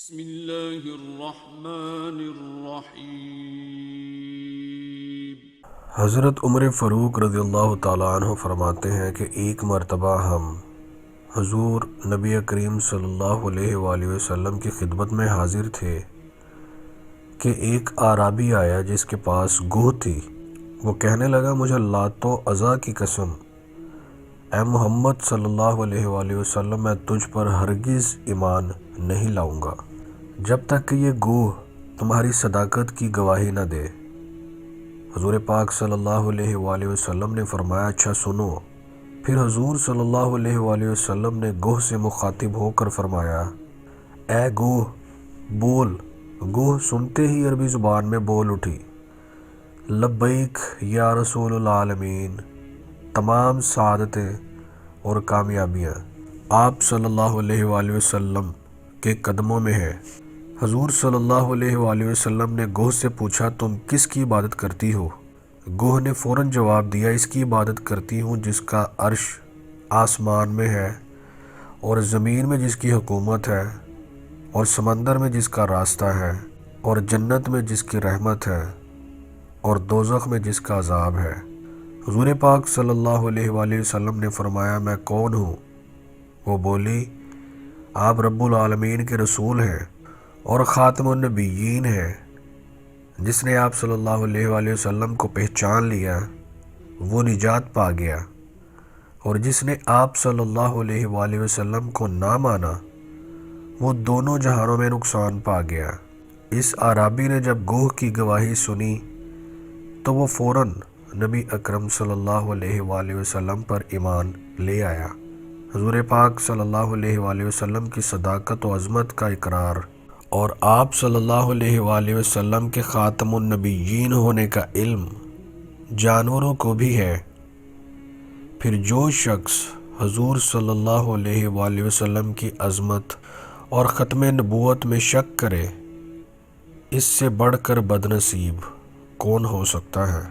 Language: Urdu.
بسم اللہ الرحمن الرحیم۔ حضرت عمر فاروق رضی اللہ تعالیٰ عنہ فرماتے ہیں کہ ایک مرتبہ ہم حضور نبی کریم صلی اللہ علیہ وآلہ وسلم کی خدمت میں حاضر تھے کہ ایک اعرابی آیا جس کے پاس گوہ تھی۔ وہ کہنے لگا، مجھے لات و عزا کی قسم، اے محمد صلی اللہ علیہ وآلہ وسلم، میں تجھ پر ہرگز ایمان نہیں لاؤں گا جب تک کہ یہ گوہ تمہاری صداقت کی گواہی نہ دے۔ حضور پاک صلی اللہ علیہ وآلہ وسلم نے فرمایا، اچھا سنو۔ پھر حضور صلی اللہ علیہ وآلہ وسلم نے گوہ سے مخاطب ہو کر فرمایا، اے گوہ بول۔ گوہ سنتے ہی عربی زبان میں بول اٹھی، لبیک یا رسول العالمین، تمام سعادتیں اور کامیابیاں آپ صلی اللہ علیہ وآلہ وسلم کے قدموں میں ہیں۔ حضور صلی اللہ علیہ وآلہ وسلم نے گوہ سے پوچھا، تم کس کی عبادت کرتی ہو؟ گوہ نے فوراً جواب دیا، اس کی عبادت کرتی ہوں جس کا عرش آسمان میں ہے، اور زمین میں جس کی حکومت ہے، اور سمندر میں جس کا راستہ ہے، اور جنت میں جس کی رحمت ہے، اور دوزخ میں جس کا عذاب ہے۔ حضور پاک صلی اللہ علیہ وآلہ وسلم نے فرمایا، میں کون ہوں؟ وہ بولی، آپ رب العالمین کے رسول ہیں اور خاتم النبیین ہیں۔ جس نے آپ صلی اللہ علیہ وآلہ وسلم کو پہچان لیا وہ نجات پا گیا، اور جس نے آپ صلی اللہ علیہ وآلہ وسلم کو نہ مانا وہ دونوں جہانوں میں نقصان پا گیا۔ اس اعرابی نے جب گوہ کی گواہی سنی تو وہ فوراً نبی اکرم صلی اللہ علیہ وآلہ وسلم پر ایمان لے آیا۔ حضور پاک صلی اللہ علیہ وآلہ وسلم کی صداقت و عظمت کا اقرار اور آپ صلی اللہ علیہ وآلہ وسلم کے خاتم النبیین ہونے کا علم جانوروں کو بھی ہے۔ پھر جو شخص حضور صلی اللہ علیہ وآلہ وسلم کی عظمت اور ختم نبوت میں شک کرے، اس سے بڑھ کر بدنصیب کون ہو سکتا ہے؟